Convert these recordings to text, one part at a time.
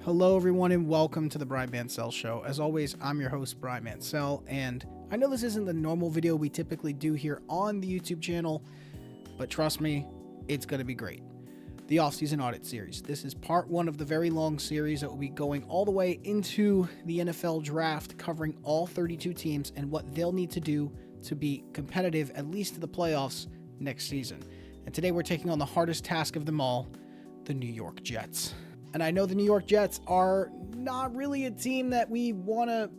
Hello, everyone, and welcome to the Brian Mansell Show. As always, I'm your host, Brian Mansell, and I know this isn't the normal video we typically do here on the YouTube channel, but trust me, it's going to be great. The Offseason Audit series. This is part one of the very long series that will be going all the way into the NFL draft, covering all 32 teams and what they'll need to do to be competitive, at least to the playoffs next season. And today we're taking on the hardest task of them all, the New York Jets. And I know the New York Jets are not really a team that we want to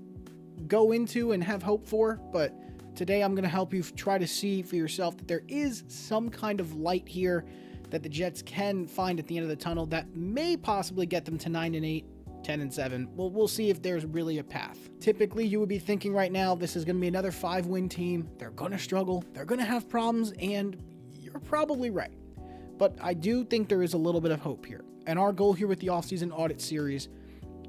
go into and have hope for, but today I'm going to help you try to see for yourself that there is some kind of light here that the Jets can find at the end of the tunnel that may possibly get them to 9-8, 10-7. Well, we'll see if there's really a path. Typically, you would be thinking right now, this is going to be another 5-win team. They're going to struggle. They're going to have problems, and you're probably right. But I do think there is a little bit of hope here. And our goal here with the Offseason Audit series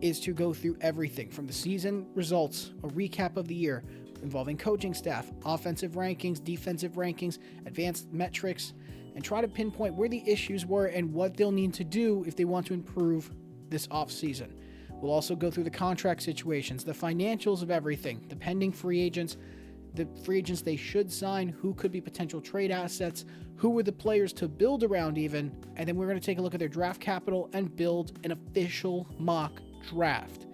is to go through everything from the season results, a recap of the year involving coaching staff, offensive rankings, defensive rankings, advanced metrics, and try to pinpoint where the issues were and what they'll need to do if they want to improve this offseason. We'll also go through the contract situations, the financials of everything, the pending free agents, the free agents they should sign, who could be potential trade assets, who were the players to build around even, and then we're going to take a look at their draft capital and build an official mock draft.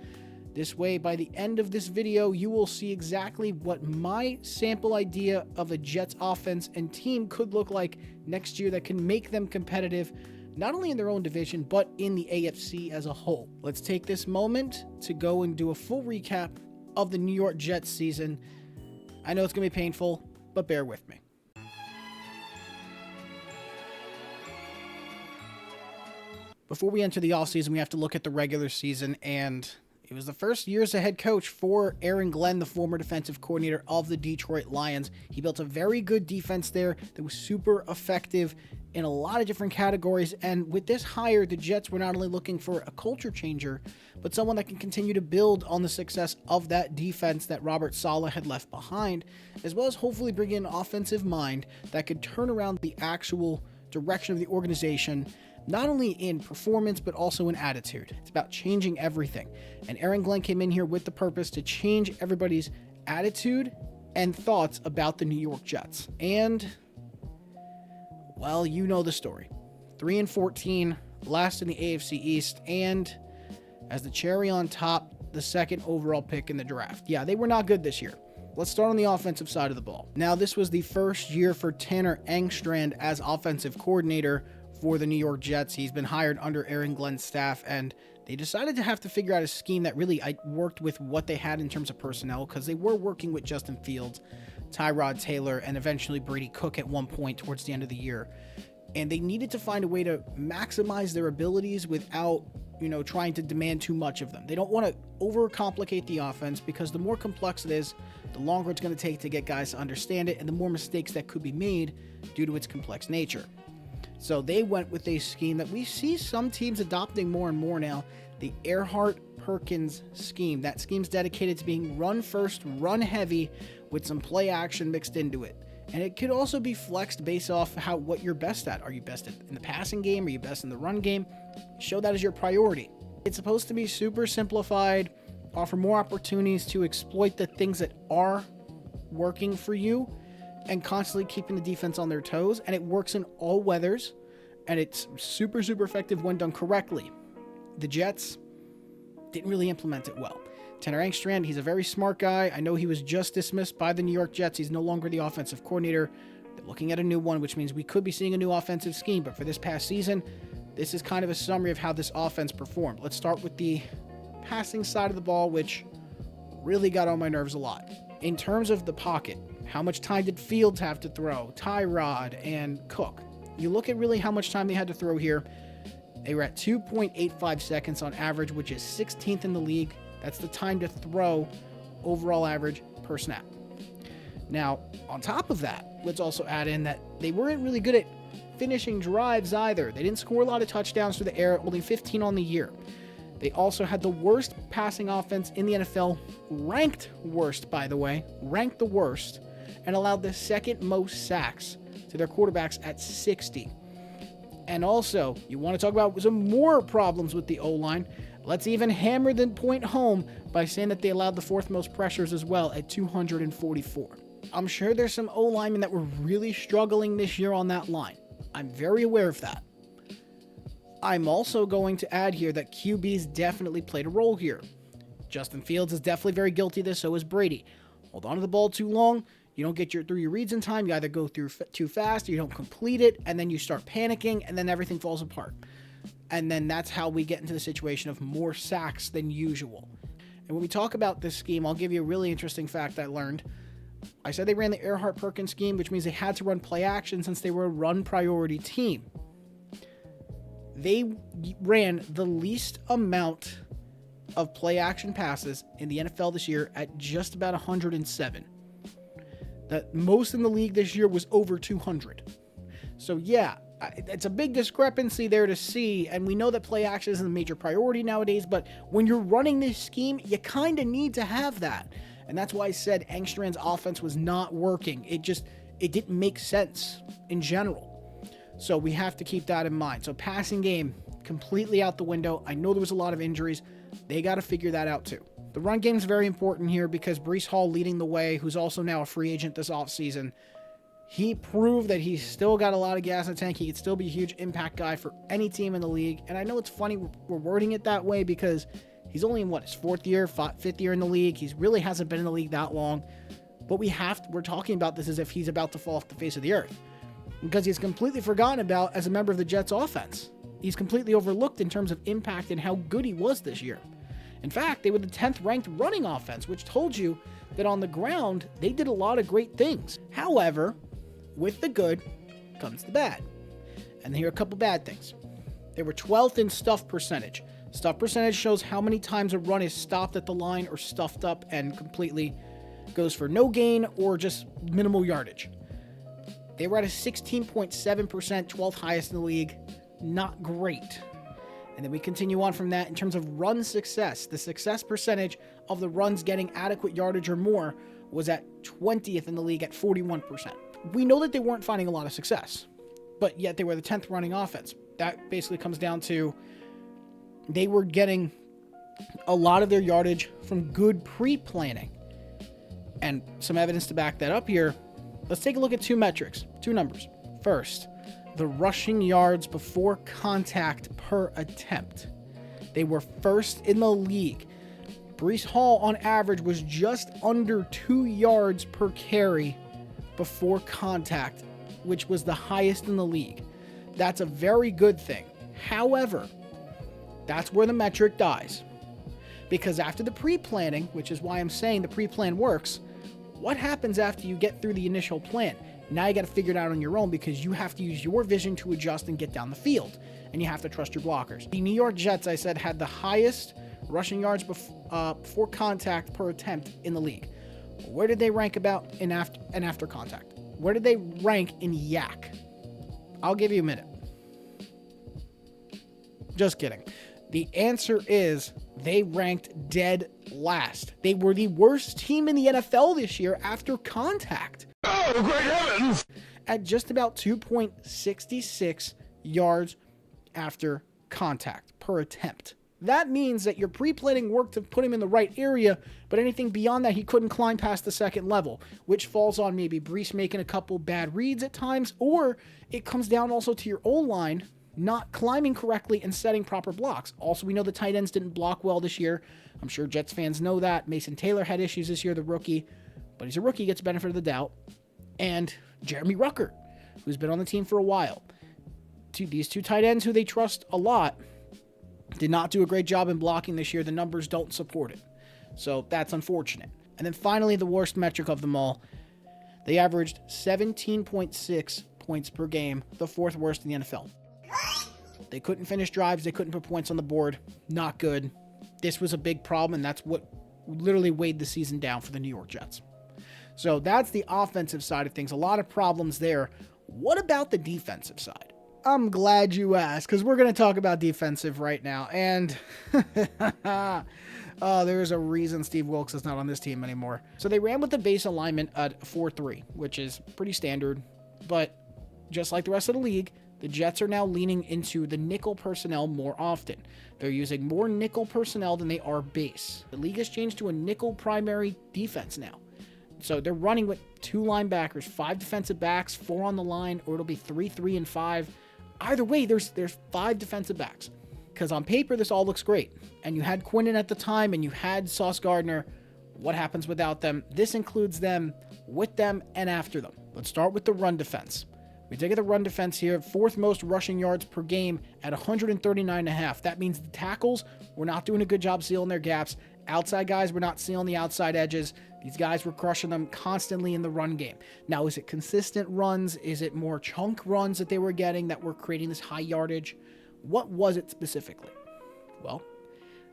This way, by the end of this video, you will see exactly what my sample idea of a Jets offense and team could look like next year that can make them competitive, not only in their own division, but in the AFC as a whole. Let's take this moment to go and do a full recap of the New York Jets season. I know it's going to be painful, but bear with me. Before we enter the offseason, we have to look at the regular season, and it was the first year as a head coach for Aaron Glenn, the former defensive coordinator of the Detroit Lions. He built a very good defense there that was super effective in a lot of different categories, and with this hire, the Jets were not only looking for a culture changer, but someone that can continue to build on the success of that defense that Robert Saleh had left behind, as well as hopefully bring in an offensive mind that could turn around the actual direction of the organization, not only in performance, but also in attitude. It's about changing everything. And Aaron Glenn came in here with the purpose to change everybody's attitude and thoughts about the New York Jets. And, well, you know the story. 3-14, last in the AFC East, and as the cherry on top, the second overall pick in the draft. Yeah, they were not good this year. Let's start on the offensive side of the ball. Now, this was the first year for Tanner Engstrand as offensive coordinator for the New York Jets. He's been hired under Aaron Glenn's staff, and they decided to have to figure out a scheme that really worked with what they had in terms of personnel, because they were working with Justin Fields, Tyrod Taylor, and eventually Brady Cook at one point towards the end of the year. And they needed to find a way to maximize their abilities without, trying to demand too much of them. They don't want to overcomplicate the offense, because the more complex it is, the longer it's going to take to get guys to understand it, and the more mistakes that could be made due to its complex nature. So they went with a scheme that we see some teams adopting more and more now, the Erhardt-Perkins scheme. That scheme's dedicated to being run first, run heavy, with some play action mixed into it. And it could also be flexed based off what you're best at. Are you best in the passing game? Are you best in the run game? Show that as your priority. It's supposed to be super simplified, offer more opportunities to exploit the things that are working for you, and constantly keeping the defense on their toes, and it works in all weathers, and it's super, super effective when done correctly. The Jets didn't really implement it well. Tanner Engstrand, he's a very smart guy. I know he was just dismissed by the New York Jets. He's no longer the offensive coordinator. They're looking at a new one, which means we could be seeing a new offensive scheme, but for this past season, this is kind of a summary of how this offense performed. Let's start with the passing side of the ball, which really got on my nerves a lot. In terms of the pocket, how much time did Fields have to throw? Tyrod and Cook. You look at really how much time they had to throw here. They were at 2.85 seconds on average, which is 16th in the league. That's the time to throw overall average per snap. Now, on top of that, let's also add in that they weren't really good at finishing drives either. They didn't score a lot of touchdowns through the air, only 15 on the year. They also had the worst passing offense in the NFL, ranked worst, by the way, ranked the worst, and allowed the second most sacks to their quarterbacks at 60. And also, you want to talk about some more problems with the O-line. Let's even hammer the point home by saying that they allowed the 4th most pressures as well at 244. I'm sure there's some O-linemen that were really struggling this year on that line. I'm very aware of that. I'm also going to add here that QBs definitely played a role here. Justin Fields is definitely very guilty of this, so is Brady. Hold on to the ball too long, you don't get through your reads in time, you either go through too fast, or you don't complete it, and then you start panicking, and then everything falls apart. And then that's how we get into the situation of more sacks than usual. And when we talk about this scheme, I'll give you a really interesting fact I learned. I said they ran the Earhart-Perkins scheme, which means they had to run play action since they were a run priority team. They ran the least amount of play action passes in the NFL this year at just about 107. The most in the league this year was over 200. So yeah, it's a big discrepancy there to see, and we know that play action isn't a major priority nowadays, but when you're running this scheme, you kind of need to have that. And that's why I said Engstrand's offense was not working. It didn't make sense in general. So we have to keep that in mind. So passing game, completely out the window. I know there was a lot of injuries. They got to figure that out too. The run game is very important here because Breece Hall leading the way, who's also now a free agent this offseason, he proved that he's still got a lot of gas in the tank. He could still be a huge impact guy for any team in the league. And I know it's funny we're wording it that way because he's only in his 4th year, 5th year in the league. He really hasn't been in the league that long. But we're talking about this as if he's about to fall off the face of the earth because he's completely forgotten about as a member of the Jets offense. He's completely overlooked in terms of impact and how good he was this year. In fact, they were the 10th ranked running offense, which told you that on the ground, they did a lot of great things. However, with the good comes the bad. And here are a couple bad things. They were 12th in stuff percentage. Stuff percentage shows how many times a run is stopped at the line or stuffed up and completely goes for no gain or just minimal yardage. They were at a 16.7%, 12th highest in the league. Not great. And then we continue on from that in terms of run success. The success percentage of the runs getting adequate yardage or more was at 20th in the league at 41%. We know that they weren't finding a lot of success, but yet they were the 10th running offense. That basically comes down to they were getting a lot of their yardage from good pre-planning. And some evidence to back that up here. Let's take a look at two numbers. First, the rushing yards before contact per attempt. They were first in the league. Breece Hall, on average, was just under 2 yards per carry before contact, which was the highest in the league. That's a very good thing. However, that's where the metric dies. Because after the pre-planning, which is why I'm saying the pre-plan works, what happens after you get through the initial plan? Now you got to figure it out on your own because you have to use your vision to adjust and get down the field. And you have to trust your blockers. The New York Jets, I said, had the highest rushing yards before contact per attempt in the league. Where did they rank about in after contact? Where did they rank in yak? I'll give you a minute. Just kidding. The answer is they ranked dead last. They were the worst team in the NFL this year after contact. Oh, great heavens! At just about 2.66 yards after contact per attempt. That means that your pre-planning worked to put him in the right area, but anything beyond that, he couldn't climb past the second level, which falls on maybe Breece making a couple bad reads at times, or it comes down also to your O-line not climbing correctly and setting proper blocks. Also, we know the tight ends didn't block well this year. I'm sure Jets fans know that. Mason Taylor had issues this year, the rookie, but he's a rookie, gets benefit of the doubt. And Jeremy Ruckert, who's been on the team for a while. These two tight ends who they trust a lot did not do a great job in blocking this year. The numbers don't support it. So that's unfortunate. And then finally, the worst metric of them all, they averaged 17.6 points per game, the fourth worst in the NFL. They couldn't finish drives. They couldn't put points on the board. Not good. This was a big problem, and that's what literally weighed the season down for the New York Jets. So that's the offensive side of things. A lot of problems there. What about the defensive side? I'm glad you asked, because we're going to talk about defensive right now. And there's a reason Steve Wilkes is not on this team anymore. So they ran with the base alignment at 4-3, which is pretty standard. But just like the rest of the league, The Jets are now leaning into the nickel personnel more often. They're using more nickel personnel than they are base. The league has changed to a nickel primary defense now. So they're running with 2 linebackers, 5 defensive backs, 4 on the line, or it'll be 3, 3, and 5. Either way, there's 5 defensive backs. Because on paper, this all looks great. And you had Quinnen at the time, and you had Sauce Gardner. What happens without them? This includes them, with them, and after them. Let's start with the run defense. We take the run defense here, 4th most rushing yards per game at 139.5. That means the tackles were not doing a good job sealing their gaps. Outside guys were not sealing the outside edges. These guys were crushing them constantly in the run game. Now, is it consistent runs? Is it more chunk runs that they were getting that were creating this high yardage? What was it specifically? Well,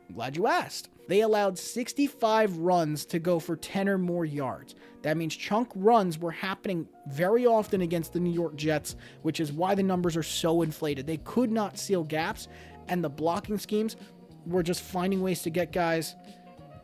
I'm glad you asked. They allowed 65 runs to go for 10 or more yards. That means chunk runs were happening very often against the New York Jets, which is why the numbers are so inflated. They could not seal gaps, and the blocking schemes were just finding ways to get guys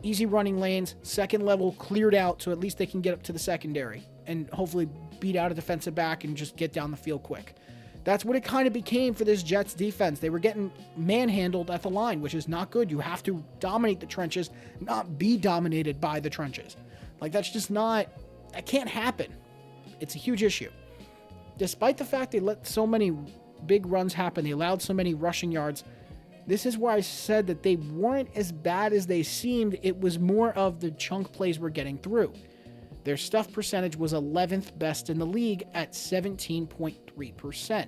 easy running lanes, second level cleared out, so at least they can get up to the secondary and hopefully beat out a defensive back and just get down the field quick. That's what it kind of became for this Jets defense. They were getting manhandled at the line, which is not good. You have to dominate the trenches, not be dominated by the trenches. Like, that's just not, that can't happen. It's a huge issue. Despite the fact they let so many big runs happen, they allowed so many rushing yards, this is where I said that they weren't as bad as they seemed. It was more of the chunk plays were getting through. Their stuff percentage was 11th best in the league at 17.3%.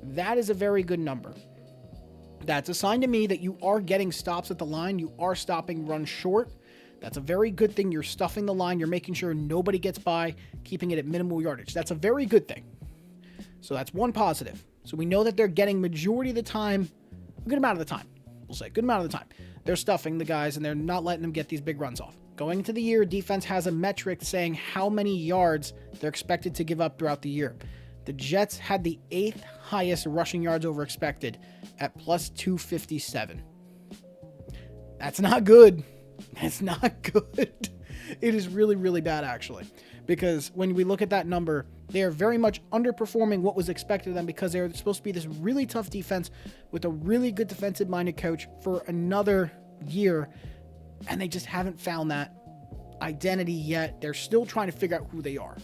That is a very good number. That's a sign to me that you are getting stops at the line. You are stopping runs short. That's a very good thing. You're stuffing the line. You're making sure nobody gets by, keeping it at minimal yardage. That's a very good thing. So that's one positive. So we know that they're getting majority of the time, a good amount of the time, we'll say, good amount of the time, they're stuffing the guys and they're not letting them get these big runs off. Going into the year, defense has a metric saying how many yards they're expected to give up throughout the year. The Jets had the 8th highest rushing yards over expected at plus 257. That's not good. That's not good. It is really, really bad, actually. Because when we look at that number, they are very much underperforming what was expected of them because they're supposed to be this really tough defense with a really good defensive-minded coach for another year, and they just haven't found that identity yet. They're still trying to figure out who they are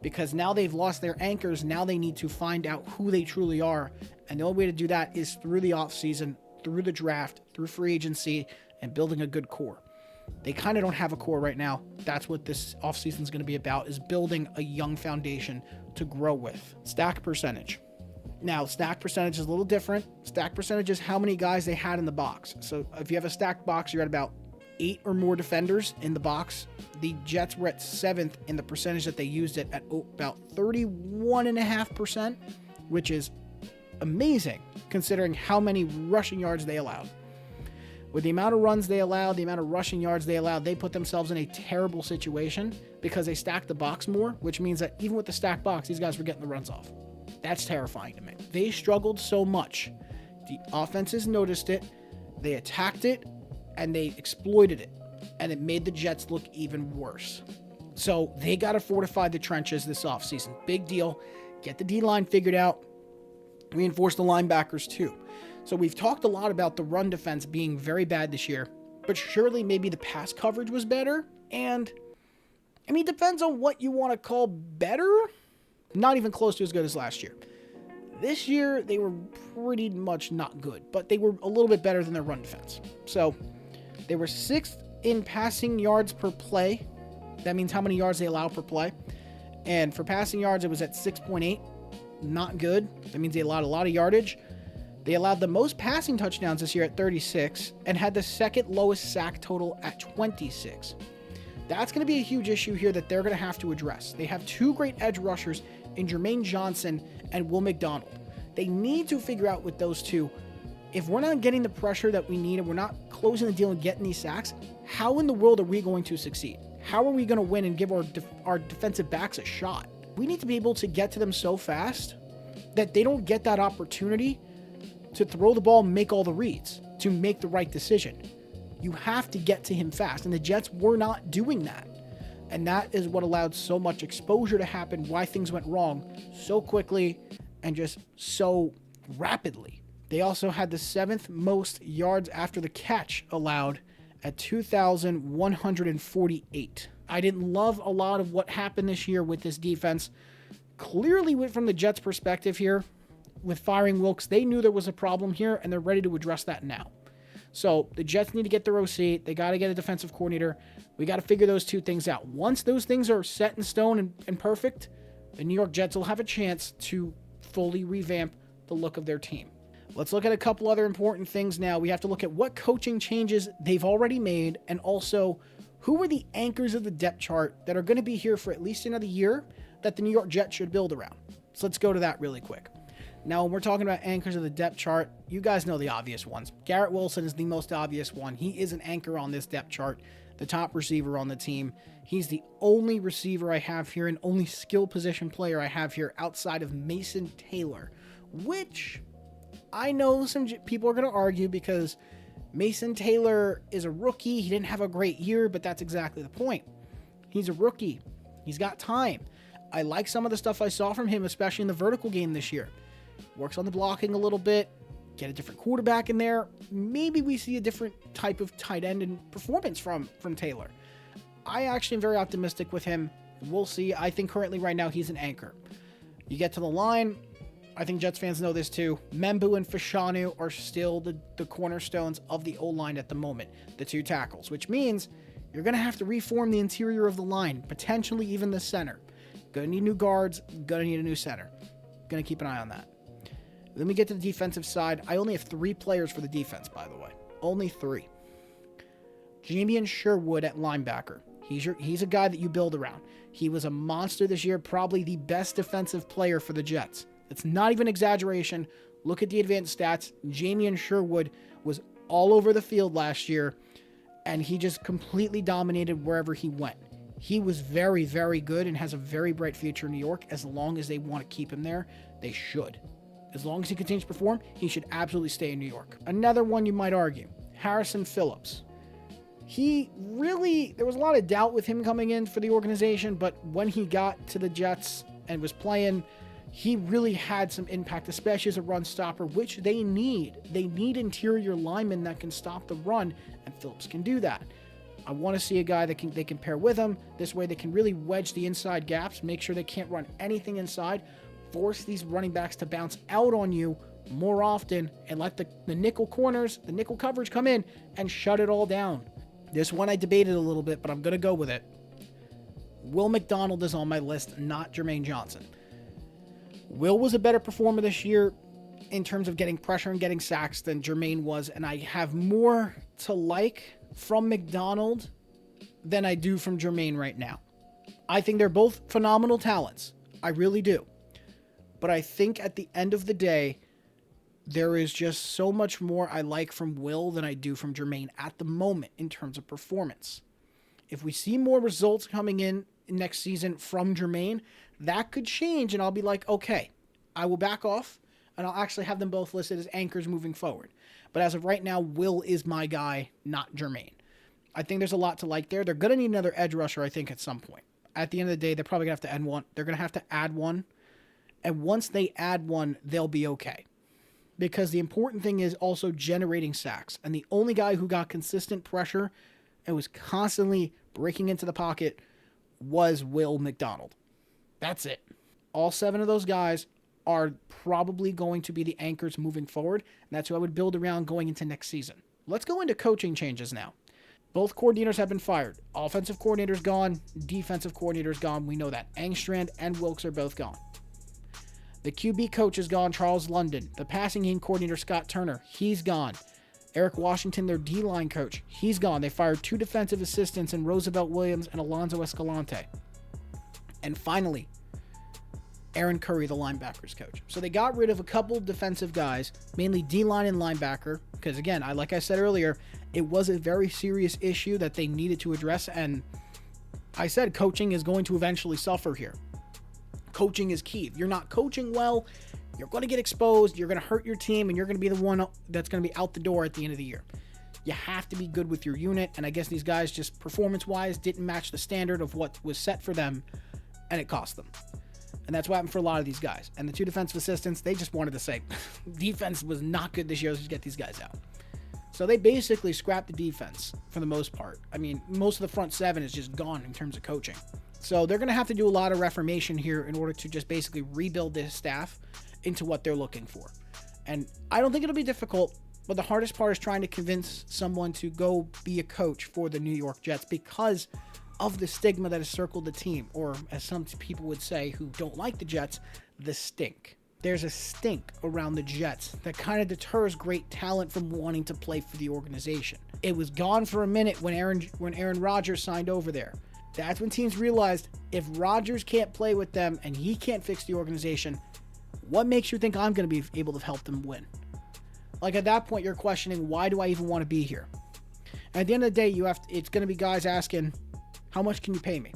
because now they've lost their anchors. Now they need to find out who they truly are, and the only way to do that is through the offseason, through the draft, through free agency, and building a good core. They kind of don't have a core right now. That's what this offseason is going to be about, is building a young foundation to grow with. Stack percentage. Now, stack percentage is a little different. Stack percentage is how many guys they had in the box. So if you have a stacked box, you're at about 8 or more defenders in the box. The Jets were at 7th in the percentage that they used it at about 31.5%, which is amazing considering how many rushing yards they allowed. With the amount of runs they allowed, the amount of rushing yards they allowed, they put themselves in a terrible situation because they stacked the box more, which means that even with the stacked box, these guys were getting the runs off. That's terrifying to me. They struggled so much. The offenses noticed it, they attacked it, and they exploited it, and it made the Jets look even worse. So they got to fortify the trenches this offseason. Big deal. Get the D-line figured out. Reinforce the linebackers too. So we've talked a lot about the run defense being very bad this year, but surely maybe the pass coverage was better. And I mean, it depends on what you want to call better. Not even close to as good as last year. This year, they were pretty much not good, but they were a little bit better than their run defense. So they were 6th in passing yards per play. That means how many yards they allow per play. And for passing yards, it was at 6.8. Not good. That means they allowed a lot of yardage. They allowed the most passing touchdowns this year at 36 and had the 2nd lowest sack total at 26. That's going to be a huge issue here that they're going to have to address. They have 2 great edge rushers in Jermaine Johnson and Will McDonald. They need to figure out with those two, if we're not getting the pressure that we need and we're not closing the deal and getting these sacks, how in the world are we going to succeed? How are we going to win and give our defensive backs a shot? We need to be able to get to them so fast that they don't get that opportunity to throw the ball and make all the reads, to make the right decision. You have to get to him fast, and the Jets were not doing that. And that is what allowed so much exposure to happen, why things went wrong so quickly, and just so rapidly. They also had the 7th most yards after the catch allowed at 2,148. I didn't love a lot of what happened this year with this defense. Clearly, from the Jets' perspective here, with firing Wilks, they knew there was a problem here, and they're ready to address that now. So the Jets need to get their OC. They got to get a defensive coordinator. We got to figure those two things out. Once those things are set in stone and perfect, the New York Jets will have a chance to fully revamp the look of their team. Let's look at a couple other important things now. We have to look at what coaching changes they've already made, and also who are the anchors of the depth chart that are going to be here for at least another year that the New York Jets should build around. So let's go to that really quick. Now, when we're talking about anchors of the depth chart, you guys know the obvious ones. Garrett Wilson is the most obvious one. He is an anchor on this depth chart, the top receiver on the team. He's the only receiver I have here and only skill position player I have here outside of Mason Taylor, which I know some people are going to argue because Mason Taylor is a rookie. He didn't have a great year, but that's exactly the point. He's a rookie. He's got time. I like some of the stuff I saw from him, especially in the vertical game this year. Works on the blocking a little bit, get a different quarterback in there. Maybe we see a different type of tight end and performance from Taylor. I actually am very optimistic with him. We'll see. I think currently right now he's an anchor. You get to the line, I think Jets fans know this too. Membu and Fashanu are still the cornerstones of the O-line at the moment, the two tackles, which means you're going to have to reform the interior of the line, potentially even the center. Going to need new guards, going to need a new center. Going to keep an eye on that. Let me get to the defensive side. I only have 3 players for the defense, by the way. Only 3. Jamian Sherwood at linebacker. He's a guy that you build around. He was a monster this year, probably the best defensive player for the Jets. It's not even exaggeration. Look at the advanced stats. Jamian Sherwood was all over the field last year, and he just completely dominated wherever he went. He was very, very good and has a very bright future in New York. As long as they want to keep him there, they should. As long as he continues to perform, he should absolutely stay in New York. Another one you might argue, Harrison Phillips. There was a lot of doubt with him coming in for the organization, but when he got to the Jets and was playing, he really had some impact, especially as a run stopper, which they need. They need interior linemen that can stop the run, and Phillips can do that. I want to see a guy that they can pair with him. This way they can really wedge the inside gaps, make sure they can't run anything inside, force these running backs to bounce out on you more often, and let the nickel corners, the nickel coverage come in and shut it all down. This one I debated a little bit, but I'm going to go with it. Will McDonald is on my list, not Jermaine Johnson. Will was a better performer this year in terms of getting pressure and getting sacks than Jermaine was, and I have more to like from McDonald than I do from Jermaine right now. I think they're both phenomenal talents. I really do. But I think at the end of the day, there is just so much more I like from Will than I do from Jermaine at the moment in terms of performance. If we see more results coming in next season from Jermaine, that could change, and I'll be like, okay, I will back off, and I'll actually have them both listed as anchors moving forward. But as of right now, Will is my guy, not Jermaine. I think there's a lot to like there. They're going to need another edge rusher, I think, at some point. At the end of the day, they're probably going to have to add one. They're going to have to add one. And once they add one, they'll be okay. Because the important thing is also generating sacks. And the only guy who got consistent pressure and was constantly breaking into the pocket was Will McDonald. That's it. All 7 of those guys are probably going to be the anchors moving forward. And that's who I would build around going into next season. Let's go into coaching changes now. Both coordinators have been fired. Offensive coordinator's gone. Defensive coordinator's gone. We know that. Engstrand and Wilks are both gone. The QB coach is gone, Charles London. The passing game coordinator, Scott Turner, he's gone. Eric Washington, their D-line coach, he's gone. They fired 2 defensive assistants in Roosevelt Williams and Alonzo Escalante. And finally, Aaron Curry, the linebackers coach. So they got rid of a couple defensive guys, mainly D-line and linebacker, because again, like I said earlier, it was a very serious issue that they needed to address, and I said coaching is going to eventually suffer here. Coaching is key. If you're not coaching well, you're going to get exposed, you're going to hurt your team, and you're going to be the one that's going to be out the door at the end of the year. You have to be good with your unit, and I guess these guys just performance-wise didn't match the standard of what was set for them, and it cost them. And that's what happened for a lot of these guys. And the 2 defensive assistants, they just wanted to say, defense was not good this year, let's just get these guys out. So they basically scrapped the defense for the most part. I mean, most of the front 7 is just gone in terms of coaching. So they're going to have to do a lot of reformation here in order to just basically rebuild this staff into what they're looking for. And I don't think it'll be difficult, but the hardest part is trying to convince someone to go be a coach for the New York Jets because of the stigma that has circled the team, or as some people would say who don't like the Jets, the stink. There's a stink around the Jets that kind of deters great talent from wanting to play for the organization. It was gone for a minute when Aaron Rodgers signed over there. That's when teams realized if Rodgers can't play with them and he can't fix the organization, what makes you think I'm going to be able to help them win? Like at that point, you're questioning, why do I even want to be here? And at the end of the day, it's going to be guys asking, how much can you pay me?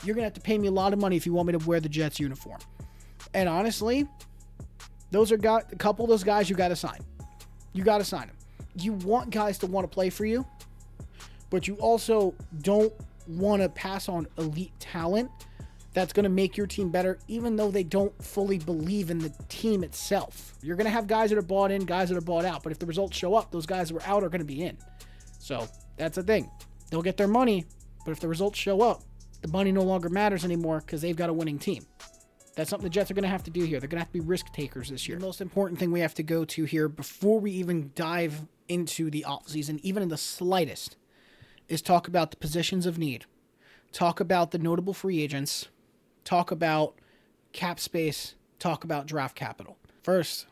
You're going to have to pay me a lot of money if you want me to wear the Jets uniform. And honestly, those are a couple of those guys you got to sign. You got to sign them. You want guys to want to play for you, but you also don't want to pass on elite talent that's going to make your team better, even though they don't fully believe in the team itself. You're going to have guys that are bought in, guys that are bought out, but if the results show up, those guys that were out are going to be in. So that's the thing. They'll get their money, but if the results show up, the money no longer matters anymore because they've got a winning team. That's something the Jets are going to have to do here. They're going to have to be risk takers this year. The most important thing we have to go to here before we even dive into the offseason, even in the slightest, is talk about the positions of need. Talk about the notable free agents. Talk about cap space. Talk about draft capital. First,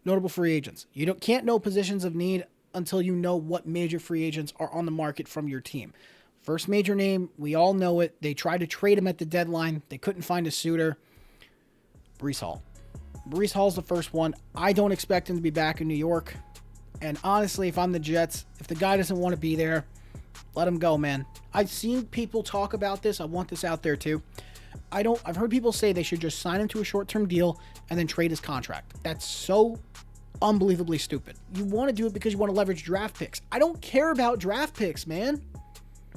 notable free agents. You can't know positions of need until you know what major free agents are on the market from your team. First major name, we all know it. They tried to trade him at the deadline. They couldn't find a suitor. Breece Hall. Breece Hall's the first one. I don't expect him to be back in New York. And honestly, if I'm the Jets, if the guy doesn't want to be there, let him go, man. I've seen people talk about this. I want this out there too. I've heard people say they should just sign him to a short-term deal and then trade his contract. That's so unbelievably stupid. You want to do it because you want to leverage draft picks. I don't care about draft picks, man.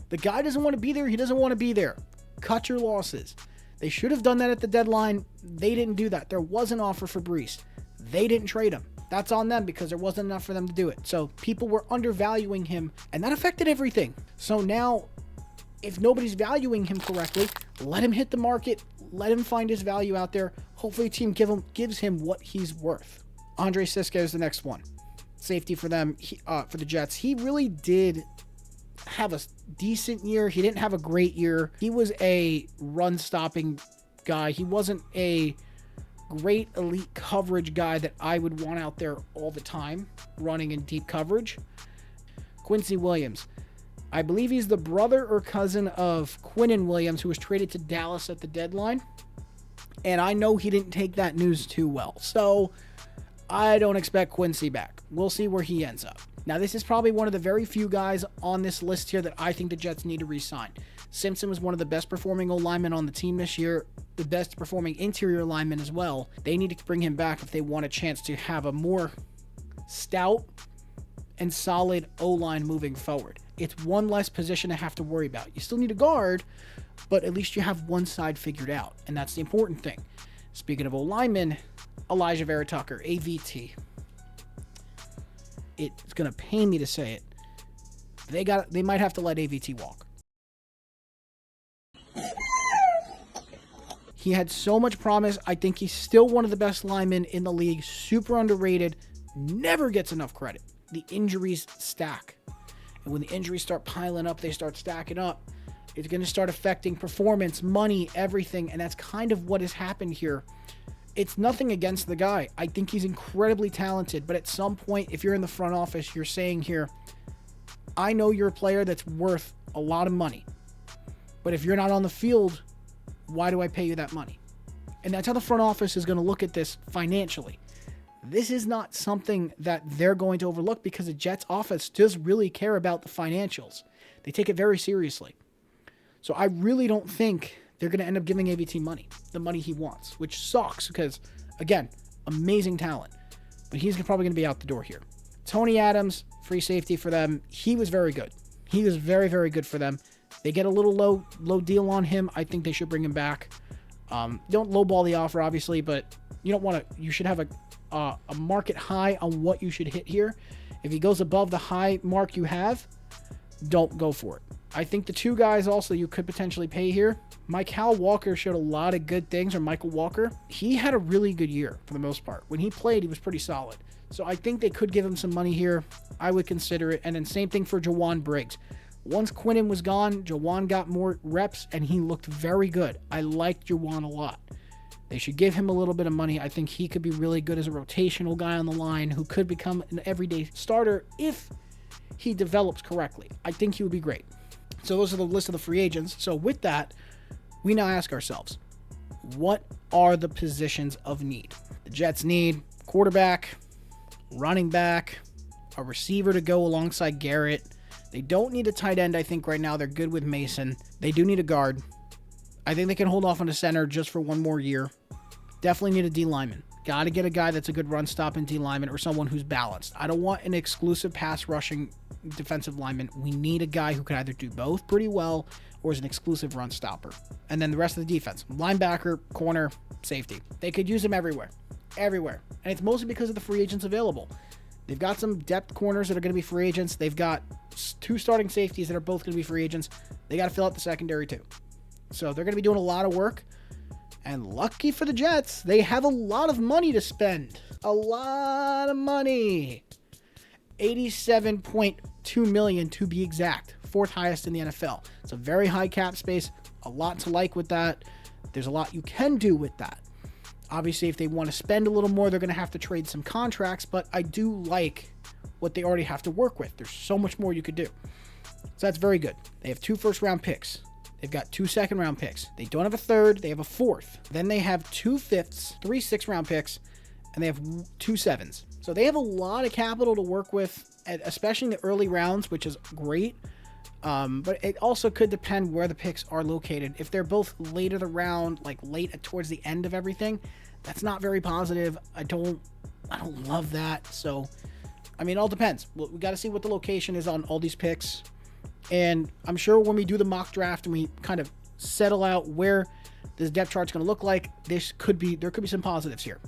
The guy doesn't want to be there. He doesn't want to be there. Cut your losses. They should have done that at the deadline. They didn't do that. There was an offer for Breece. They didn't trade him. That's on them because there wasn't enough for them to do it. So people were undervaluing him, and that affected everything. So now, if nobody's valuing him correctly, let him hit the market. Let him find his value out there. Hopefully the team gives him what he's worth. Andre Cisco is the next one. Safety for them, for the Jets. He really did have a decent year. He didn't have a great year. He was a run-stopping guy. He wasn't a great elite coverage guy that I would want out there all the time, running in deep coverage. Quincy Williams. I believe he's the brother or cousin of Quinnen Williams, who was traded to Dallas at the deadline. And I know he didn't take that news too well. So I don't expect Quincy back. We'll see where he ends up. Now, this is probably one of the very few guys on this list here that I think the Jets need to re-sign. Simpson was one of the best performing O-linemen on the team this year, the best performing interior lineman as well. They need to bring him back if they want a chance to have a more stout and solid O-line moving forward. It's one less position to have to worry about. You still need a guard, but at least you have one side figured out, and that's the important thing. Speaking of O-linemen, Elijah Vera Tucker, AVT. It's going to pain me to say it. They might have to let AVT walk. He had so much promise. I think he's still one of the best linemen in the league. Super underrated. Never gets enough credit. The injuries stack. And when the injuries start piling up, they start stacking up. It's going to start affecting performance, money, everything. And that's kind of what has happened here. It's nothing against the guy. I think he's incredibly talented. But at some point, if you're in the front office, you're saying here, I know you're a player that's worth a lot of money. But if you're not on the field, why do I pay you that money? And that's how the front office is going to look at this financially. This is not something that they're going to overlook because the Jets office does really care about the financials. They take it very seriously. So I really don't think they're going to end up giving AVT money, the money he wants, which sucks because, again, amazing talent. But he's probably going to be out the door here. Tony Adams, free safety for them. He was very good. He was very, very good for them. They get a little low deal on him. I think they should bring him back. Don't lowball the offer, obviously, but you don't want to. You should have a market high on what you should hit here. If he goes above the high mark you have, don't go for it. I think the two guys also you could potentially pay here. Michael Walker showed a lot of good things, or Michael Walker. He had a really good year for the most part. When he played, he was pretty solid. So I think they could give him some money here. I would consider it. And then same thing for Jawan Briggs. Once Quinnen was gone, Jawan got more reps, and he looked very good. I liked Jawan a lot. They should give him a little bit of money. I think he could be really good as a rotational guy on the line who could become an everyday starter if he develops correctly. I think he would be great. So those are the list of the free agents. So with that, we now ask ourselves, what are the positions of need? The Jets need quarterback, running back, a receiver to go alongside Garrett. They don't need a tight end, I think, right now. They're good with Mason. They do need a guard. I think they can hold off on a center just for one more year. Definitely need a D lineman. Got to get a guy that's a good run stop and D lineman, or someone who's balanced. I don't want an exclusive pass rushing defensive lineman. We need a guy who can either do both pretty well or is an exclusive run stopper. And then the rest of the defense, linebacker, corner, safety. They could use them everywhere. Everywhere. And it's mostly because of the free agents available. They've got some depth corners that are going to be free agents. They've got two starting safeties that are both going to be free agents. They got to fill out the secondary too. So they're going to be doing a lot of work. And lucky for the Jets, they have a lot of money to spend. A lot of money. $87.2 million to be exact. Fourth highest in the NFL. It's a very high cap space. A lot to like with that. There's a lot you can do with that. Obviously, if they want to spend a little more, they're going to have to trade some contracts. But I do like what they already have to work with. There's so much more you could do. So that's very good. They have 2 first-round picks. They've got 2 second-round picks. They don't have a third. They have a fourth. Then they have 2 fifths, 3 sixth-round picks, and they have 2 sevens. So they have a lot of capital to work with, especially in the early rounds, which is great. But it also could depend where the picks are located. If they're both late of the round, like late towards the end of everything, that's not very positive. I don't love that. So, I mean, it all depends. We got to see what the location is on all these picks. And I'm sure when we do the mock draft and we kind of settle out where this depth chart's going to look like, there could be some positives here.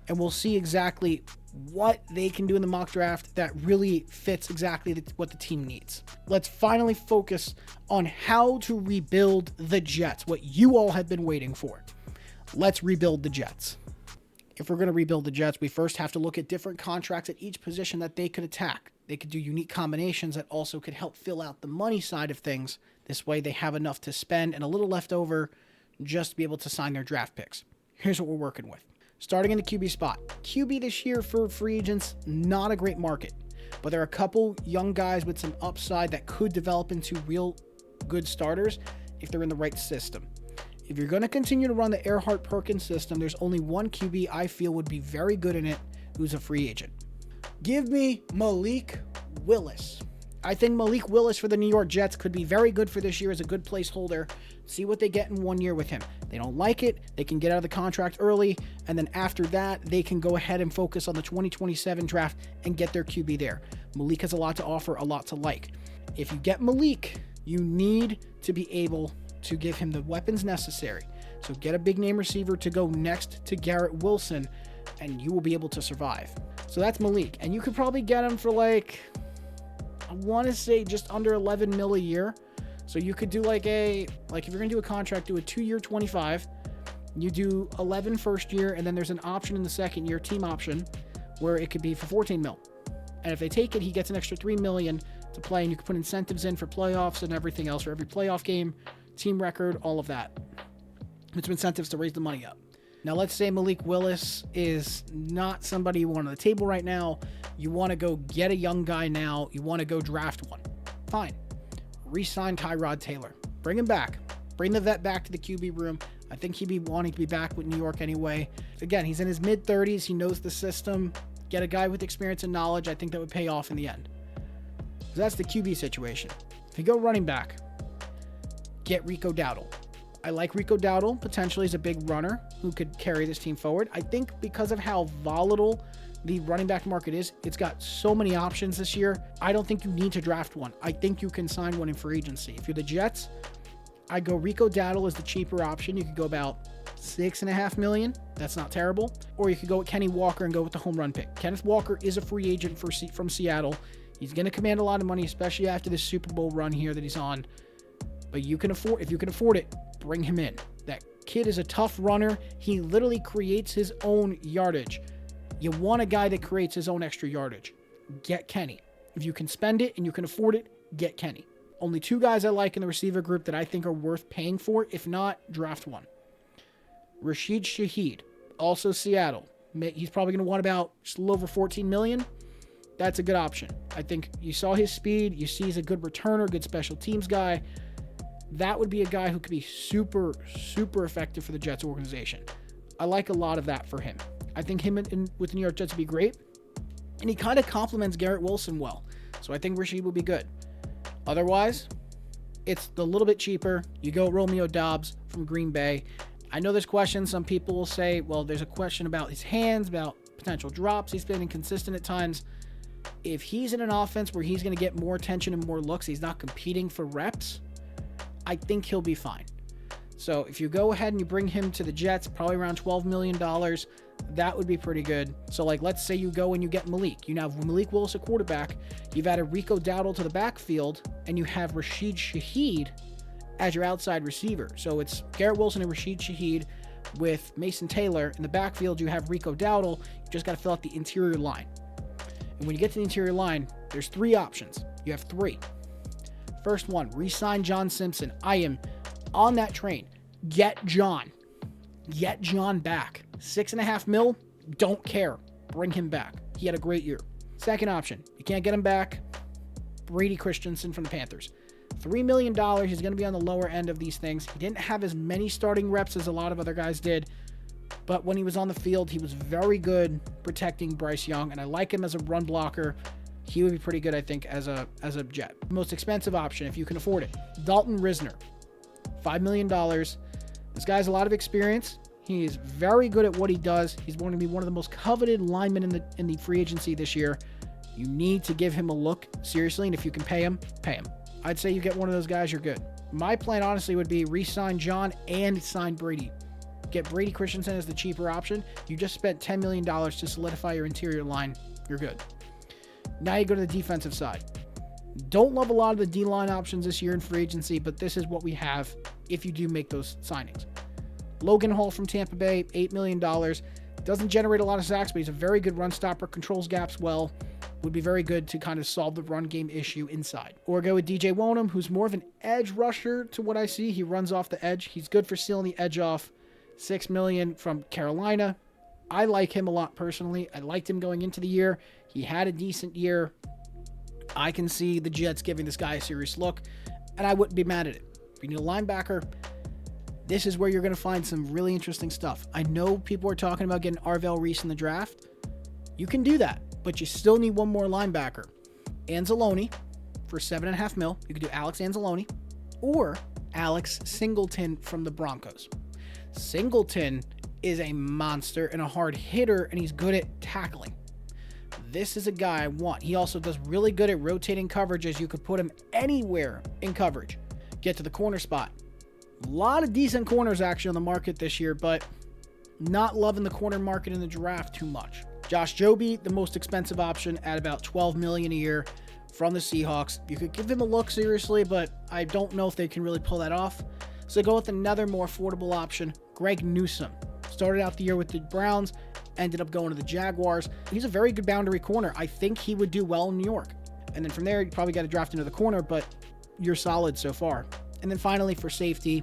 And we'll see exactly what they can do in the mock draft that really fits exactly what the team needs. Let's finally focus on how to rebuild the Jets, what you all have been waiting for. Let's rebuild the Jets. If we're going to rebuild the Jets, we first have to look at different contracts at each position that they could attack. They could do unique combinations that also could help fill out the money side of things. This way they have enough to spend and a little left over just to be able to sign their draft picks. Here's what we're working with. Starting in the QB spot. QB this year for free agents, not a great market. But there are a couple young guys with some upside that could develop into real good starters if they're in the right system. If you're going to continue to run the Earhart-Perkins system, there's only one QB I feel would be very good in it who's a free agent. Give me Malik Willis. I think Malik Willis for the New York Jets could be very good for this year as a good placeholder. See what they get in 1 year with him. They don't like it, they can get out of the contract early, and then after that, they can go ahead and focus on the 2027 draft and get their QB there. Malik has a lot to offer, a lot to like. If you get Malik, you need to be able to give him the weapons necessary. So get a big name receiver to go next to Garrett Wilson, and you will be able to survive. So that's Malik. And you could probably get him for I want to say just under 11 mil a year. So you could do if you're going to do a contract, do a 2-year 25. You do 11 first year, and then there's an option in the second year, team option, where it could be for 14 mil. And if they take it, he gets an extra $3 million to play, and you can put incentives in for playoffs and everything else for every playoff game, team record, all of that. It's incentives to raise the money up. Now, let's say Malik Willis is not somebody you want on the table right now. You want to go get a young guy now. You want to go draft one. Fine. Re-sign Tyrod Taylor. Bring him back. Bring the vet back to the QB room. I think he'd be wanting to be back with New York anyway. Again, he's in his mid-30s. He knows the system. Get a guy with experience and knowledge. I think that would pay off in the end. So that's the QB situation. If you go running back, get Rico Dowdle. I like Rico Dowdle. Potentially as a big runner who could carry this team forward. I think because of how volatile the running back market is, it's got so many options this year. I don't think you need to draft one. I think you can sign one in free agency. If you're the Jets, I'd go Rico Dowdle as the cheaper option. You could go about $6.5 million. That's not terrible. Or you could go with Kenny Walker and go with the home run pick. Kenneth Walker is a free agent from Seattle. He's going to command a lot of money, especially after this Super Bowl run here that he's on. But if you can afford it, bring him in. That kid is a tough runner. He literally creates his own yardage. You want a guy that creates his own extra yardage. Get Kenny. If you can spend it and you can afford it, get Kenny. Only 2 guys I like in the receiver group that I think are worth paying for. If not, draft one. Rashid Shaheed, also Seattle. He's probably going to want about just a little over $14 million. That's a good option. I think you saw his speed. You see he's a good returner, good special teams guy. That would be a guy who could be super, super effective for the Jets organization. I like a lot of that for him. I think him with the New York Jets would be great. And he kind of complements Garrett Wilson well. So I think Rashid will be good. Otherwise, it's a little bit cheaper. You go Romeo Doubs from Green Bay. I know there's questions. Some people will say, well, there's a question about his hands, about potential drops. He's been inconsistent at times. If he's in an offense where he's going to get more attention and more looks, he's not competing for reps, I think he'll be fine. So if you go ahead and you bring him to the Jets, probably around $12 million, that would be pretty good. So like, let's say you go and you get Malik. You now have Malik Willis at quarterback. You've added Rico Dowdle to the backfield, and you have Rashid Shaheed as your outside receiver. So it's Garrett Wilson and Rashid Shaheed with Mason Taylor. In the backfield, you have Rico Dowdle. You just got to fill out the interior line. And when you get to the interior line, there's 3 options. You have 3. First one, re-sign John Simpson. I am on that train. Get John. Get John back. $6.5 million, don't care. Bring him back. He had a great year. Second option, you can't get him back. Brady Christensen from the Panthers. $3 million. He's going to be on the lower end of these things. He didn't have as many starting reps as a lot of other guys did, but when he was on the field, he was very good protecting Bryce Young, and I like him as a run blocker. He would be pretty good, I think, as a Jet. Most expensive option, if you can afford it, Dalton Risner. $5 million. This guy has a lot of experience. He is very good at what he does. He's going to be one of the most coveted linemen in the free agency this year. You need to give him a look, seriously, and if you can pay him, pay him. I'd say you get one of those guys, you're good. My plan, honestly, would be re-sign John and sign Brady. Get Brady Christensen as the cheaper option. You just spent $10 million to solidify your interior line. You're good. Now you go to the defensive side. Don't love a lot of the D-line options this year in free agency, but this is what we have if you do make those signings. Logan Hall from Tampa Bay, $8 million. Doesn't generate a lot of sacks, but he's a very good run stopper, controls gaps well. Would be very good to kind of solve the run game issue inside. Or go with DJ Wonham, who's more of an edge rusher to what I see. He runs off the edge. He's good for sealing the edge off. $6 million from Carolina. I like him a lot personally. I liked him going into the year. He had a decent year. I can see the Jets giving this guy a serious look, and I wouldn't be mad at it. If you need a linebacker, this is where you're going to find some really interesting stuff. I know people are talking about getting Arvell Reese in the draft. You can do that, but you still need one more linebacker. Anzalone for $7.5 million. You could do Alex Anzalone or Alex Singleton from the Broncos. Singleton is a monster and a hard hitter, and he's good at tackling. This is a guy I want. He also does really good at rotating coverages. You could put him anywhere in coverage. Get to the corner spot. A lot of decent corners actually on the market this year, but not loving the corner market in the draft too much. Josh Joby, the most expensive option at about $12 million a year from the Seahawks. You could give him a look seriously, but I don't know if they can really pull that off. So go with another more affordable option, Greg Newsome. Started out the year with the Browns, ended up going to the Jaguars. He's a very good boundary corner. I think he would do well in New York. And then from there, you probably got to draft into the corner, but you're solid so far. And then finally for safety,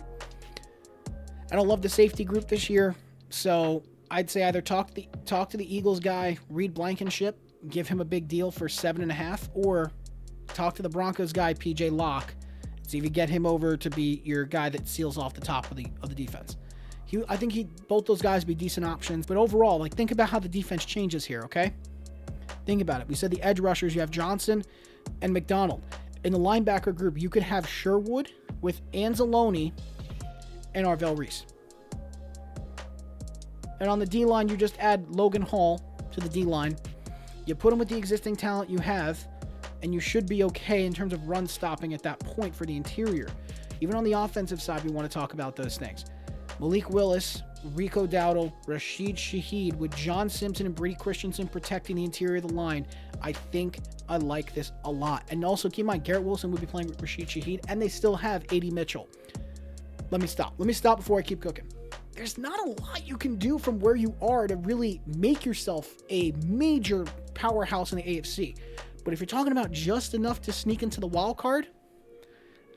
I don't love the safety group this year, so I'd say either talk to the Eagles guy, Reed Blankenship, give him a big deal for $7.5, or talk to the Broncos guy, PJ Locke, see if you get him over to be your guy that seals off the top of the defense. I think both those guys would be decent options, but overall, like, think about how the defense changes here, okay? Think about it. We said the edge rushers, you have Johnson and McDonald. In the linebacker group, you could have Sherwood with Anzalone and Arvell Reese. And on the D-line, you just add Logan Hall to the D-line. You put him with the existing talent you have, and you should be okay in terms of run stopping at that point for the interior. Even on the offensive side, we want to talk about those things. Malik Willis Rico Dowdle, Rashid Shaheed with John Simpson and Brady Christensen protecting the interior of the line. I think I like this a lot. And also keep in mind, Garrett Wilson would be playing with Rashid Shaheed, and they still have A.D. Mitchell. Let me stop before I keep cooking. There's not a lot you can do from where you are to really make yourself a major powerhouse in the AFC. But if you're talking about just enough to sneak into the wild card,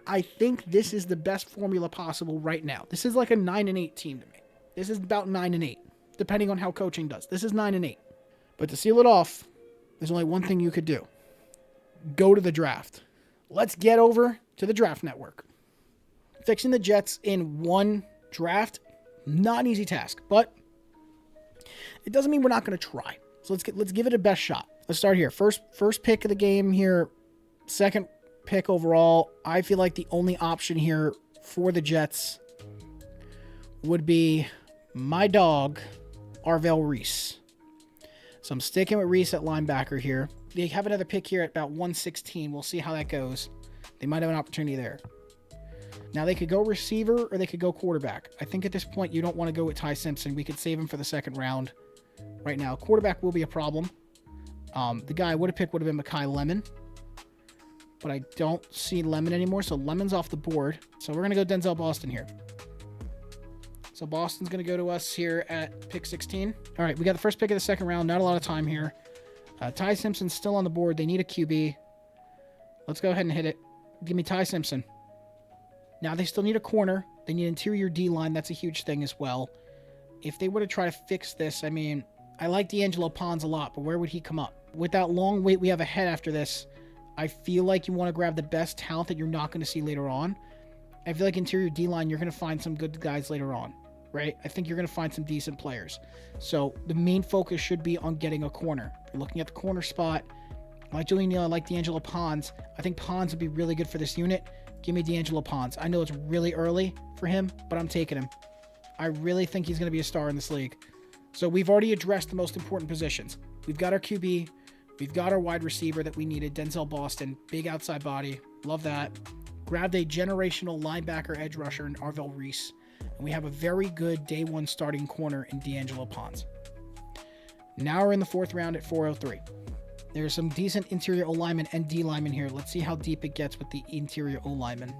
I think this is the best formula possible right now. This is like a 9-8 team to me. This is about 9-8, depending on how coaching does. This is 9-8. But to seal it off, there's only one thing you could do. Go to the draft. Let's get over to the draft network. Fixing the Jets in one draft, not an easy task, but it doesn't mean we're not going to try. So let's give it a best shot. Let's start here. First pick of the game here, second pick overall. I feel like the only option here for the Jets would be my dog, Arvell Reese. So I'm sticking with Reese at linebacker here. They have another pick here at about 116. We'll see how that goes. They might have an opportunity there. Now, they could go receiver or they could go quarterback. I think at this point, you don't want to go with Ty Simpson. We could save him for the second round. Right now, quarterback will be a problem. The guy I would have picked would have been Mekhi Lemon. But I don't see Lemon anymore, so Lemon's off the board. So we're going to go Denzel Boston here. So Boston's going to go to us here at pick 16. All right, we got the first pick of the second round. Not a lot of time here. Ty Simpson's still on the board. They need a QB. Let's go ahead and hit it. Give me Ty Simpson. Now, they still need a corner. They need interior D-line. That's a huge thing as well. If they were to try to fix this, I mean, I like D'Angelo Pons a lot, but where would he come up? With that long wait we have ahead after this, I feel like you want to grab the best talent that you're not going to see later on. I feel like interior D-line, you're going to find some good guys later on, right? I think you're going to find some decent players. So the main focus should be on getting a corner. If you're looking at the corner spot, I like Julian Neal, I like D'Angelo Pons. I think Pons would be really good for this unit. Give me D'Angelo Pons. I know it's really early for him, but I'm taking him. I really think he's going to be a star in this league. So we've already addressed the most important positions. We've got our QB. We've got our wide receiver that we needed, Denzel Boston. Big outside body. Love that. Grabbed a generational linebacker edge rusher in Arvell Reese. And we have a very good day one starting corner in D'Angelo Pons. Now we're in the fourth round at 403. There's some decent interior O-linemen and D-linemen here. Let's see how deep it gets with the interior O-linemen.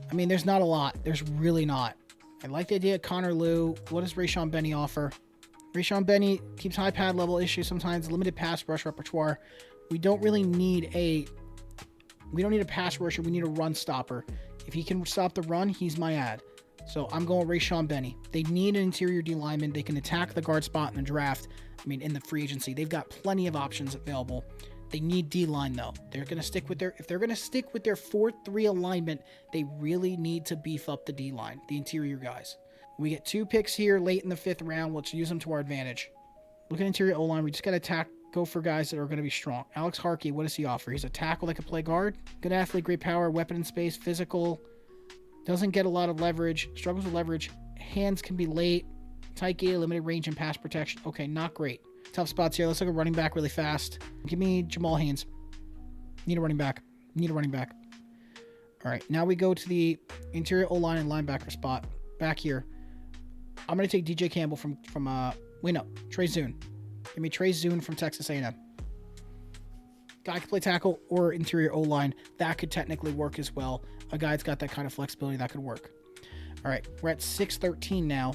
I mean, there's not a lot. There's really not. I like the idea of Connor Lew. What does Rayshon Benny offer? Rayshon Benny keeps high pad level issues sometimes, limited pass rush repertoire. We don't need a pass rusher. We need a run stopper. If he can stop the run, he's my ad. So I'm going Rayshon Benny. They need an interior D lineman. They can attack the guard spot in the draft. I mean, in the free agency, they've got plenty of options available. They need D-line, though. They're going to stick with if they're going to stick with their 4-3 alignment, they really need to beef up the D-line, the interior guys. We get 2 picks here late in the 5th round. Let's use them to our advantage. Look at interior O-line. We just got to go for guys that are going to be strong. Alex Harkey, what does he offer? He's a tackle that can play guard. Good athlete, great power, weapon in space, physical. Doesn't get a lot of leverage. Struggles with leverage. Hands can be late. Tight gate, limited range and pass protection. Okay, not great. Tough spots here. Let's look at running back really fast. Give me Jamal Haynes. Need a running back. All right, now we go to the interior O-line and linebacker spot. Back here. I'm going to take DJ Campbell from Trey Zune. Give me Trey Zune from Texas A&M. Guy can play tackle or interior O-line. That could technically work as well. A guy that's got that kind of flexibility, that could work. All right, we're at 613 now,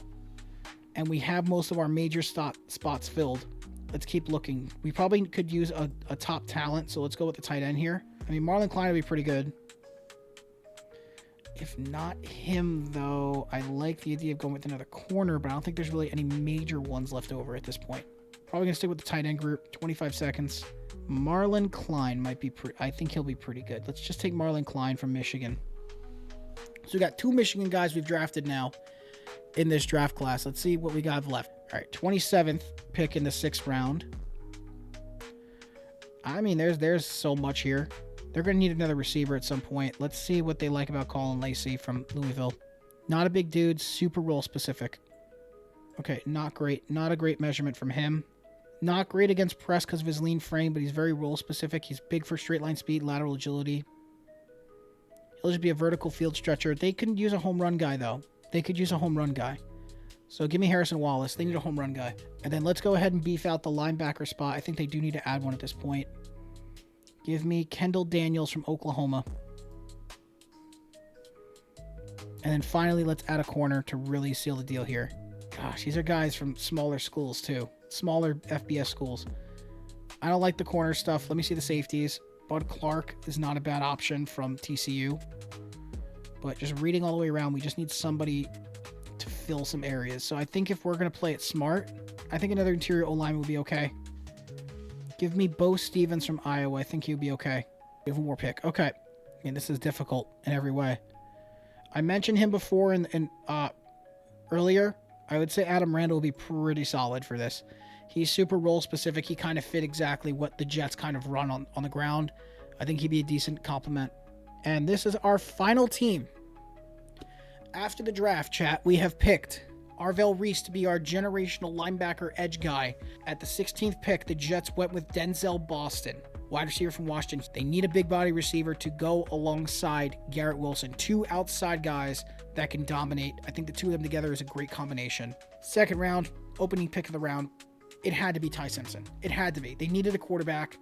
and we have most of our major spots filled. Let's keep looking. We probably could use a top talent, so let's go with the tight end here. I mean, Marlon Klein would be pretty good. If not him, though, I like the idea of going with another corner, but I don't think there's really any major ones left over at this point. Probably going to stick with the tight end group. 25 seconds. Marlon Klein might be I think he'll be pretty good. Let's just take Marlon Klein from Michigan. So we got 2 Michigan guys we've drafted now in this draft class. Let's see what we got left. All right, 27th pick in the 6th round. I mean, there's so much here. They're going to need another receiver at some point. Let's see what they like about Colin Lacey from Louisville. Not a big dude, super role specific. Okay, not great. Not a great measurement from him. Not great against press because of his lean frame, but he's very role specific. He's big for straight line speed, lateral agility. He'll just be a vertical field stretcher. They couldn't use a home run guy, though. They could use a home run guy. So give me Harrison Wallace. They need a home run guy. And then let's go ahead and beef out the linebacker spot. I think they do need to add one at this point. Give me Kendall Daniels from Oklahoma. And then finally, let's add a corner to really seal the deal here. Gosh, these are guys from smaller schools too. Smaller FBS schools. I don't like the corner stuff. Let me see the safeties. Bud Clark is not a bad option from TCU. But just reading all the way around, we just need somebody to fill some areas. So I think if we're going to play it smart, I think another interior O-lineman would be okay. Give me Bo Stevens from Iowa. I think he would be okay. We have one more pick. Okay. And this is difficult in every way. I mentioned him before earlier. I would say Adam Randall would be pretty solid for this. He's super role specific. He kind of fit exactly what the Jets kind of run on the ground. I think he'd be a decent complement. And this is our final team. After the draft, chat, we have picked Arvell Reese to be our generational linebacker edge guy. At the 16th pick, the Jets went with Denzel Boston, wide receiver from Washington. They need a big body receiver to go alongside Garrett Wilson. Two outside guys that can dominate. I think the two of them together is a great combination. Second round, opening pick of the round, it had to be Ty Simpson. It had to be. They needed a quarterback.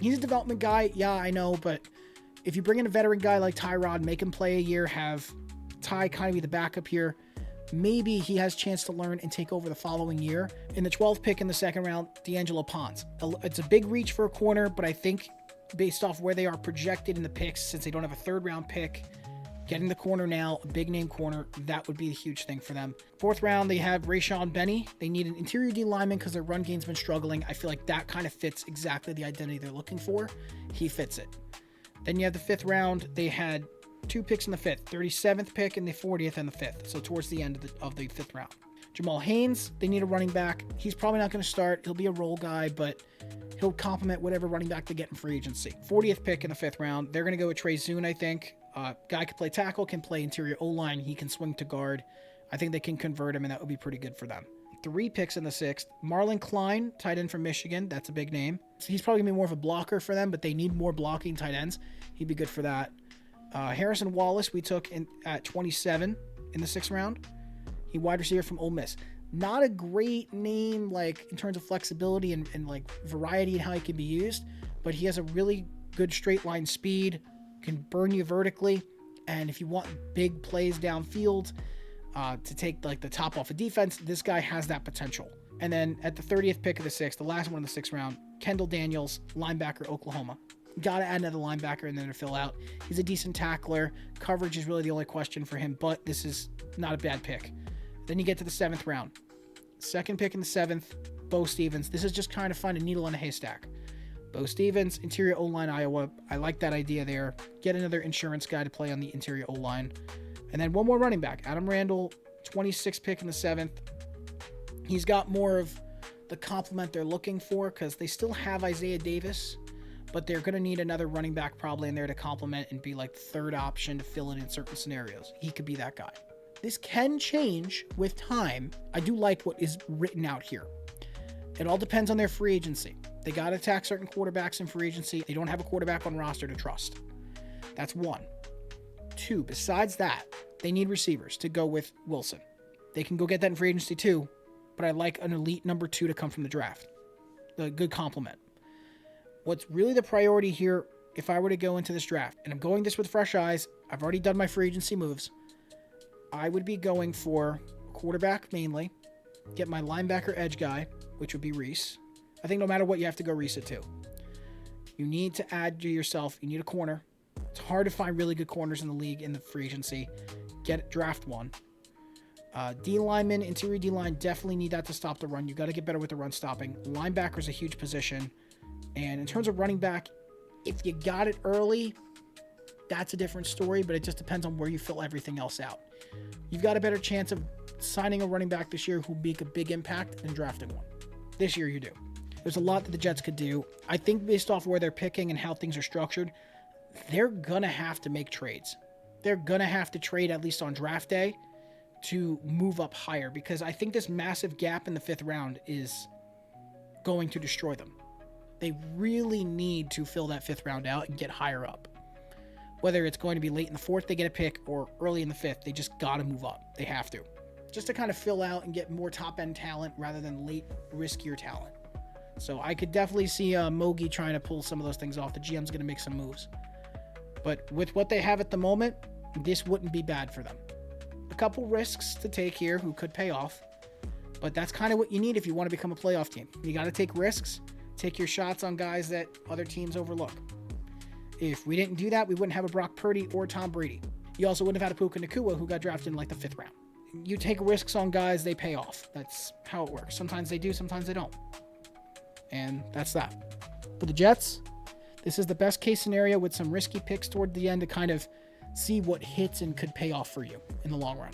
He's a development guy. Yeah, I know, but if you bring in a veteran guy like Tyrod, make him play a year, have Ty kind of be the backup here, maybe he has a chance to learn and take over the following year. In the 12th pick in the second round, D'Angelo Ponce. It's a big reach for a corner, but I think based off where they are projected in the picks, since they don't have a third round pick, getting the corner now, a big name corner, that would be a huge thing for them. Fourth round, they have Rayshon Benny. They need an interior D lineman because their run game's been struggling. I feel like that kind of fits exactly the identity they're looking for. He fits it. Then you have the fifth round. They had two picks in the fifth, 37th pick and the 40th and the fifth. So towards the end of the fifth round. Jamal Haynes, they need a running back. He's probably not going to start. He'll be a role guy, but he'll complement whatever running back they get in free agency. 40th pick in the fifth round. They're going to go with Trey Zune, I think. Guy can play tackle, can play interior O-line. He can swing to guard. I think they can convert him, and that would be pretty good for them. 3 picks in the sixth. Marlon Klein, tight end from Michigan. That's a big name. So he's probably going to be more of a blocker for them, but they need more blocking tight ends. He'd be good for that. Harrison Wallace, we took at 27 in the 6th round. He wide receiver from Ole Miss. Not a great name, like in terms of flexibility and like variety and how he can be used, but he has a really good straight line speed, can burn you vertically, and if you want big plays downfield to take like the top off of defense, this guy has that potential. And then at the 30th pick of the 6th, the last one in the 6th round, Kendall Daniels, linebacker, Oklahoma. Got to add another linebacker in there to fill out. He's a decent tackler. Coverage is really the only question for him, but this is not a bad pick. Then you get to the 7th round. Second pick in the 7th, Bo Stevens. This is just kind of find a needle in a haystack. Bo Stevens, interior O-line, Iowa. I like that idea there. Get another insurance guy to play on the interior O-line. And then one more running back. Adam Randall, 26th pick in the 7th. He's got more of the complement they're looking for because they still have Isaiah Davis, but they're going to need another running back probably in there to complement and be like the third option to fill in certain scenarios. He could be that guy. This can change with time. I do like what is written out here. It all depends on their free agency. They got to attack certain quarterbacks in free agency. They don't have a quarterback on roster to trust. That's 1. 2, besides that, they need receivers to go with Wilson. They can go get that in free agency too, but I like an elite number 2 to come from the draft. A good compliment. What's really the priority here, if I were to go into this draft, and I'm going this with fresh eyes, I've already done my free agency moves, I would be going for quarterback mainly, get my linebacker edge guy, which would be Reese. I think no matter what, you have to go Reese at 2. You need to add to yourself, you need a corner. It's hard to find really good corners in the league in the free agency. Draft 1. D lineman, interior D line, definitely need that to stop the run. You got to get better with the run stopping. Linebacker is a huge position. And in terms of running back, if you got it early, that's a different story, but it just depends on where you fill everything else out. You've got a better chance of signing a running back this year who will make a big impact than drafting one. This year you do. There's a lot that the Jets could do. I think based off where they're picking and how things are structured, they're going to have to make trades. They're going to have to trade at least on draft day to move up higher because I think this massive gap in the 5th round is going to destroy them. They really need to fill that 5th round out and get higher up. Whether it's going to be late in the 4th, they get a pick, or early in the 5th, they just got to move up. They have to. just to kind of fill out and get more top-end talent rather than late, riskier talent. So I could definitely see Mogi trying to pull some of those things off. The GM's going to make some moves. But with what they have at the moment, this wouldn't be bad for them. A couple risks to take here who could pay off. But that's kind of what you need if you want to become a playoff team. You got to take risks. Take your shots on guys that other teams overlook. If we didn't do that, we wouldn't have a Brock Purdy or Tom Brady. You also wouldn't have had a Puka Nacua who got drafted in like the 5th round. You take risks on guys, they pay off. That's how it works. Sometimes they do, sometimes they don't. And that's that. For the Jets, this is the best case scenario with some risky picks toward the end to kind of see what hits and could pay off for you in the long run.